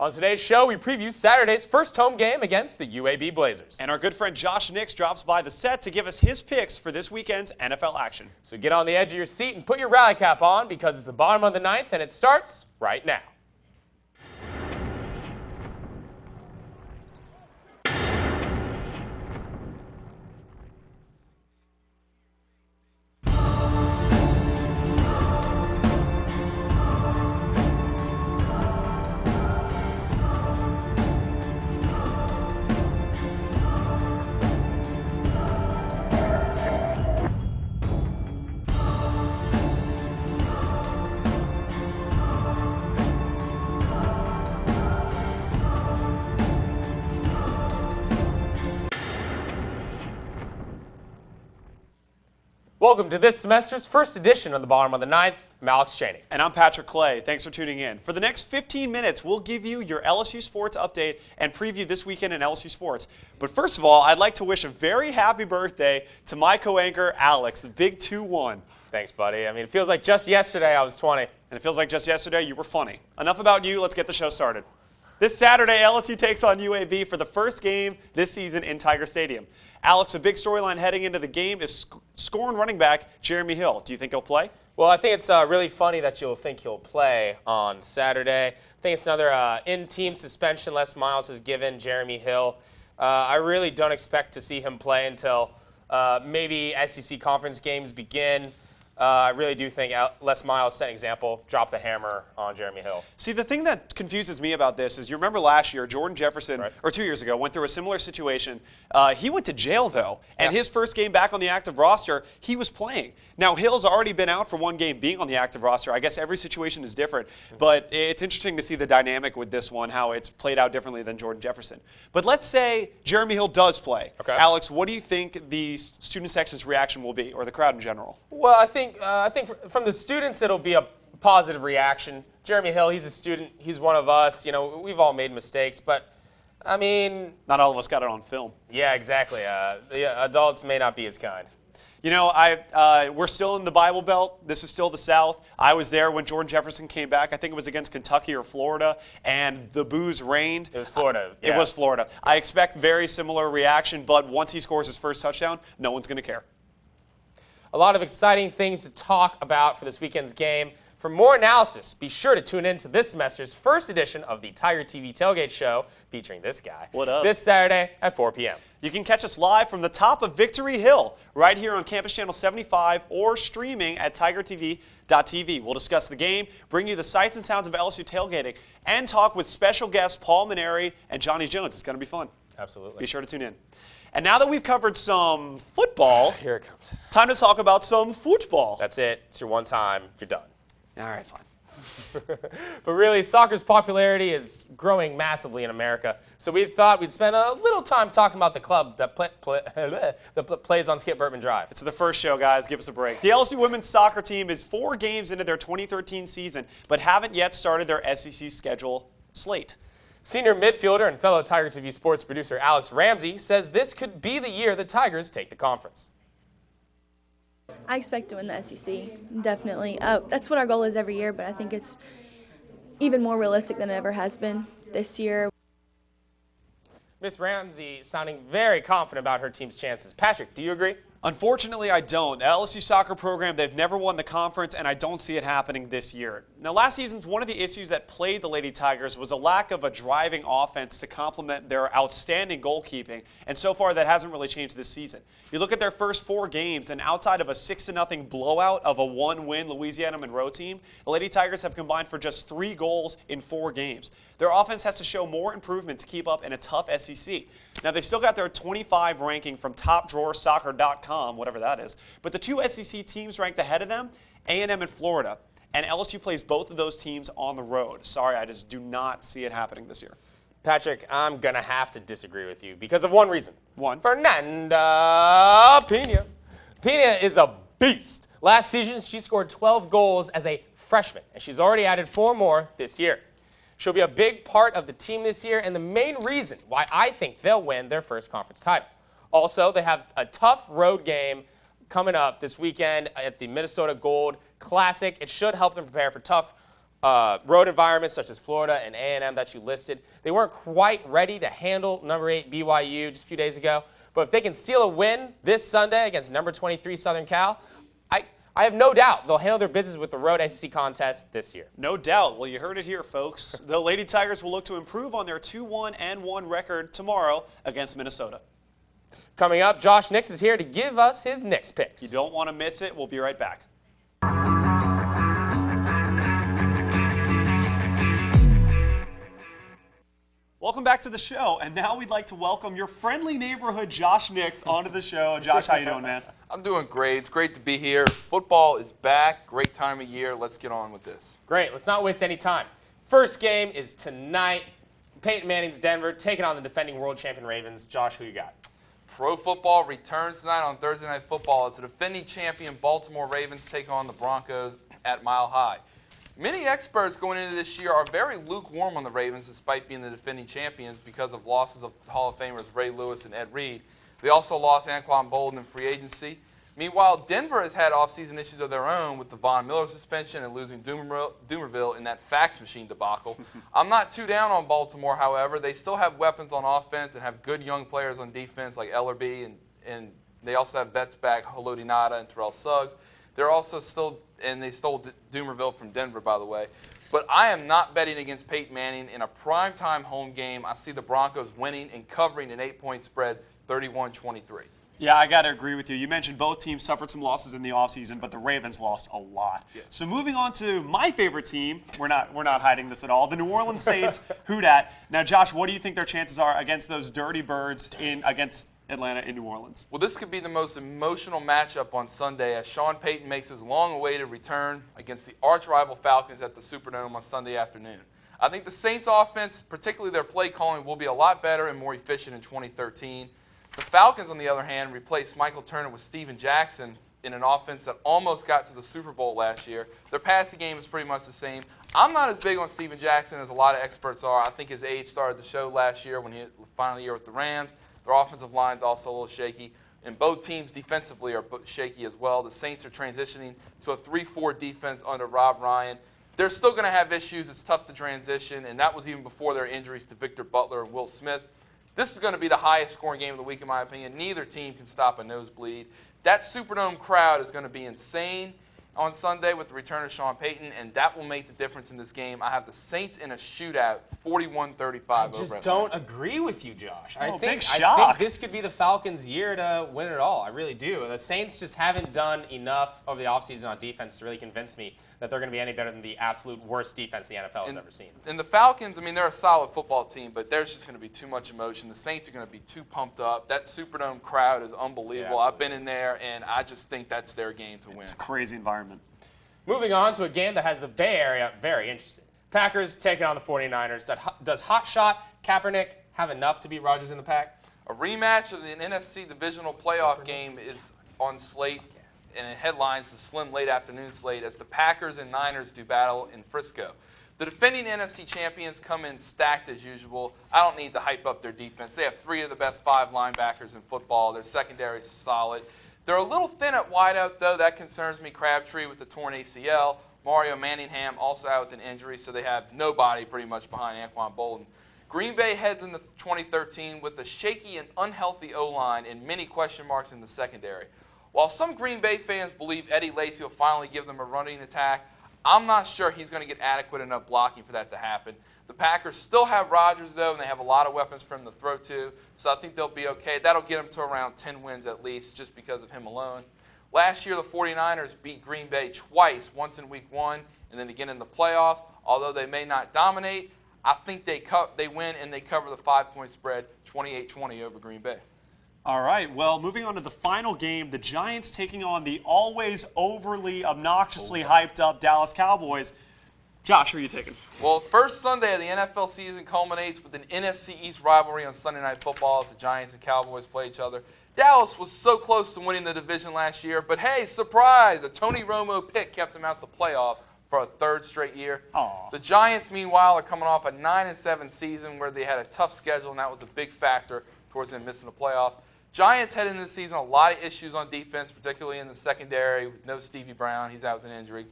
On today's show, we preview Saturday's first home game against the UAB Blazers. And our good friend Josh Nix drops by the set to give us his picks for this weekend's NFL action. So get on the edge of your seat and put your rally cap on because it's the bottom of the ninth and it starts right now. Welcome to this semester's first edition of the Bottom of the Ninth. I'm Alex Cheney. And I'm Patrick Clay. Thanks for tuning in. For the next 15 minutes, we'll give you your LSU sports update and preview this weekend in LSU sports. But first of all, I'd like to wish a very happy birthday to my co-anchor, Alex, the big 2-1. Thanks, buddy. I mean, it feels like just yesterday I was 20. And it feels like just yesterday you were funny. Enough about you. Let's get the show started. This Saturday, LSU takes on UAB for the first game this season in Tiger Stadium. Alex, a big storyline heading into the game is scoring running back Jeremy Hill. Do you think he'll play? Well, I think it's really funny that you'll think he'll play on Saturday. I think it's another in-team suspension Les Miles has given Jeremy Hill. I really don't expect to see him play until maybe SEC conference games begin. I really do think Les Miles set an example, drop the hammer on Jeremy Hill. See, the thing that confuses me about this is you remember last year, Jordan Jefferson, right, or 2 years ago, went through a similar situation. He went to jail, though, and yeah, his first game back on the active roster, he was playing. Now, Hill's already been out for one game being on the active roster. I guess every situation is different, but it's interesting to see the dynamic with this one, how it's played out differently than Jordan Jefferson. But let's say Jeremy Hill does play. Okay. Alex, what do you think the student section's reaction will be, or the crowd in general? Well, I think from the students it'll be a positive reaction. Jeremy Hill, he's a student. He's one of us. You know, we've all made mistakes, but I mean, not all of us got it on film. Yeah, exactly. The adults may not be as kind. You know, we're still in the Bible Belt. This is still the South. I was there when Jordan Jefferson came back. I think it was against Kentucky or Florida, and the boos rained. It was Florida. Yeah. It was Florida. I expect very similar reaction, but once he scores his first touchdown, no one's going to care. A lot of exciting things to talk about for this weekend's game. For more analysis, be sure to tune in to this semester's first edition of the Tiger TV Tailgate Show featuring this guy. What up? This Saturday at 4 p.m. You can catch us live from the top of Victory Hill right here on Campus Channel 75 or streaming at tigertv.tv. We'll discuss the game, bring you the sights and sounds of LSU tailgating, and talk with special guests Paul Maneri and Johnny Jones. It's going to be fun. Absolutely. Be sure to tune in. And now that we've covered some football, here it comes. Time to talk about some football. That's it. It's your one time. You're done. All right, fine. But really, soccer's popularity is growing massively in America. So we thought we'd spend a little time talking about the club that plays on Skip Bertman Drive. It's the first show, guys. Give us a break. The LSU women's soccer team is 4 games into their 2013 season, but haven't yet started their SEC schedule slate. Senior midfielder and fellow Tiger TV sports producer Alex Ramsey says this could be the year the Tigers take the conference. I expect to win the SEC, definitely. That's what our goal is every year, but I think it's even more realistic than it ever has been this year. Miss Ramsey sounding very confident about her team's chances. Patrick, do you agree? Unfortunately, I don't. The LSU soccer program, they've never won the conference, and I don't see it happening this year. Now, last season's one of the issues that plagued the Lady Tigers was a lack of a driving offense to complement their outstanding goalkeeping, and so far that hasn't really changed this season. You look at their first 4 games, and outside of a 6-0 blowout of a 1-win Louisiana Monroe team, the Lady Tigers have combined for just 3 goals in 4 games. Their offense has to show more improvement to keep up in a tough SEC. Now, they still got their 25 ranking from topdrawersoccer.com, whatever that is, but the 2 SEC teams ranked ahead of them, A&M and Florida, and LSU plays both of those teams on the road. Sorry, I just do not see it happening this year. Patrick, I'm going to have to disagree with you because of one reason. One? Fernanda Pena. Pena is a beast. Last season, she scored 12 goals as a freshman, and she's already added 4 more this year. She'll be a big part of the team this year and the main reason why I think they'll win their first conference title. Also, they have a tough road game coming up this weekend at the Minnesota Gold Classic. It should help them prepare for tough road environments such as Florida and A&M that you listed. They weren't quite ready to handle number 8 BYU just a few days ago. But if they can steal a win this Sunday against number 23 Southern Cal, I have no doubt they'll handle their business with the road SEC contest this year. No doubt. Well, you heard it here, folks. The Lady Tigers will look to improve on their 2-1-1 record tomorrow against Minnesota. Coming up, Josh Nix is here to give us his Nix picks. You don't want to miss it. We'll be right back. Welcome back to the show, and now we'd like to welcome your friendly neighborhood Josh Nix onto the show. Josh, how you doing, man? I'm doing great. It's great to be here. Football is back. Great time of year. Let's get on with this. Great. Let's not waste any time. First game is tonight. Peyton Manning's Denver taking on the defending world champion Ravens. Josh, who you got? Pro football returns tonight on Thursday Night Football as the defending champion Baltimore Ravens take on the Broncos at Mile High. Many experts going into this year are very lukewarm on the Ravens despite being the defending champions because of losses of Hall of Famers Ray Lewis and Ed Reed. They also lost Anquan Bolden in free agency. Meanwhile, Denver has had offseason issues of their own with the Von Miller suspension and losing Doomerville in that fax machine debacle. I'm not too down on Baltimore, however. They still have weapons on offense and have good young players on defense like Ellerby, and they also have vets back, Haloti Ngata and Terrell Suggs. They're also still, and they stole Doomerville from Denver, by the way. But I am not betting against Peyton Manning in a primetime home game. I see the Broncos winning and covering an 8-point spread, 31-23. Yeah, I got to agree with you. You mentioned both teams suffered some losses in the offseason, but the Ravens lost a lot. Yes. So moving on to my favorite team, we're not hiding this at all, the New Orleans Saints. Who dat? Now, Josh, what do you think their chances are against those dirty birds against Atlanta in New Orleans? Well, this could be the most emotional matchup on Sunday as Sean Payton makes his long-awaited return against the arch-rival Falcons at the Superdome on Sunday afternoon. I think the Saints' offense, particularly their play calling, will be a lot better and more efficient in 2013. The Falcons, on the other hand, replaced Michael Turner with Steven Jackson in an offense that almost got to the Super Bowl last year. Their passing game is pretty much the same. I'm not as big on Steven Jackson as a lot of experts are. I think his age started to show last year when he final year with the Rams. Their offensive line's also a little shaky. And both teams defensively are shaky as well. The Saints are transitioning to a 3-4 defense under Rob Ryan. They're still going to have issues. It's tough to transition, and that was even before their injuries to Victor Butler and Will Smith. This is going to be the highest scoring game of the week, in my opinion. Neither team can stop a nosebleed. That Superdome crowd is going to be insane on Sunday with the return of Sean Payton, and that will make the difference in this game. I have the Saints in a shootout, 41-35 I over just Atlanta. don't agree with you, Josh. I big think shock. this could be the Falcons' year to win it all. I really do. The Saints just haven't done enough over the offseason on defense to really convince me that they're going to be any better than the absolute worst defense the NFL has ever seen. And the Falcons, I mean, they're a solid football team, but there's just going to be too much emotion. The Saints are going to be too pumped up. That Superdome crowd is unbelievable. Yeah, I've been in there, and I just think that's their game to win. It's a crazy environment. Moving on to a game that has the Bay Area very interested. Packers taking on the 49ers. Does hotshot Kaepernick have enough to beat Rodgers in the Pack? A rematch of the NFC divisional playoff game is on slate, and it headlines the slim late afternoon slate as the Packers and Niners do battle in Frisco. The defending NFC champions come in stacked as usual. I don't need to hype up their defense. They have 3 of the best 5 linebackers in football. Their secondary is solid. They're a little thin at wideout, though. That concerns me. Crabtree with the torn ACL. Mario Manningham also out with an injury, so they have nobody pretty much behind Anquan Bolden. Green Bay heads into 2013 with a shaky and unhealthy O-line and many question marks in the secondary. While some Green Bay fans believe Eddie Lacy will finally give them a running attack, I'm not sure he's going to get adequate enough blocking for that to happen. The Packers still have Rodgers, though, and they have a lot of weapons for him to throw to, so I think they'll be okay. That'll get them to around 10 wins at least just because of him alone. Last year, the 49ers beat Green Bay twice, once in Week 1 and then again in the playoffs. Although they may not dominate, I think they win and they cover the 5-point spread, 28-20 over Green Bay. All right, well, moving on to the final game, the Giants taking on the always overly obnoxiously hyped up Dallas Cowboys. Josh, who are you taking? Well, first Sunday of the NFL season culminates with an NFC East rivalry on Sunday Night Football as the Giants and Cowboys play each other. Dallas was so close to winning the division last year, but hey, surprise, a Tony Romo pick kept them out the playoffs for a 3rd straight year. Aww. The Giants, meanwhile, are coming off a 9-7 season where they had a tough schedule, and that was a big factor towards them missing the playoffs. Giants head into the season, a lot of issues on defense, particularly in the secondary with no Stevie Brown. He's out with an injury.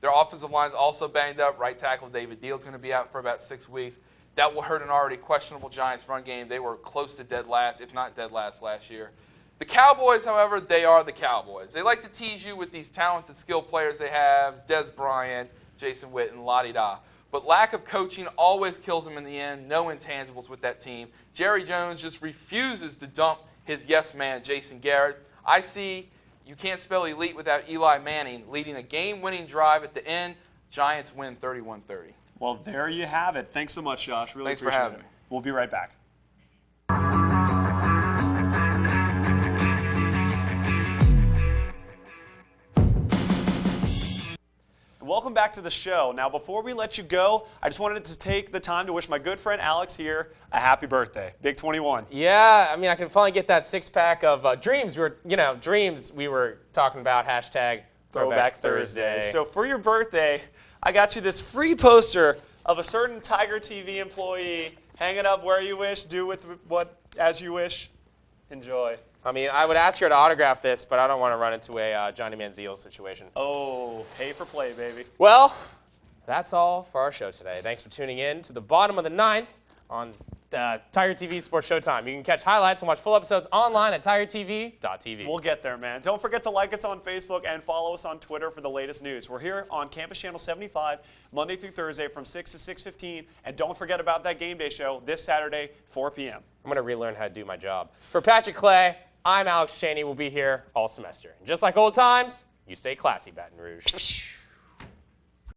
Their offensive line is also banged up. Right tackle David Deal's going to be out for about 6 weeks. That will hurt an already questionable Giants run game. They were close to dead last, if not dead last year. The Cowboys, however, they are the Cowboys. They like to tease you with these talented, skilled players they have, Des Bryant, Jason Witten, la-di-da. But lack of coaching always kills them in the end. No intangibles with that team. Jerry Jones just refuses to dump his yes man, Jason Garrett. I see you can't spell elite without Eli Manning leading a game-winning drive at the end. Giants win 31-30. Well, there you have it. Thanks so much, Josh. Really Thanks for appreciate having it. me. We'll be right back. Welcome back to the show. Now, before we let you go, I just wanted to take the time to wish my good friend Alex here a happy birthday. Big 21. Yeah, I mean, I can finally get that six-pack of dreams. Dreams we were talking about. Hashtag Throwback Thursday. So for your birthday, I got you this free poster of a certain Tiger TV employee. Hang it up where you wish. Do with what as you wish. Enjoy. I mean, I would ask her to autograph this, but I don't want to run into a Johnny Manziel situation. Oh, pay for play, baby. Well, that's all for our show today. Thanks for tuning in to the bottom of the ninth on Tiger TV Sports Showtime. You can catch highlights and watch full episodes online at tigertv.tv. We'll get there, man. Don't forget to like us on Facebook and follow us on Twitter for the latest news. We're here on Campus Channel 75, Monday through Thursday from 6 to 6:15. And don't forget about that game day show this Saturday, 4 p.m. I'm going to relearn how to do my job. For Patrick Clay, I'm Alex Cheney. We'll be here all semester. And just like old times, you stay classy, Baton Rouge.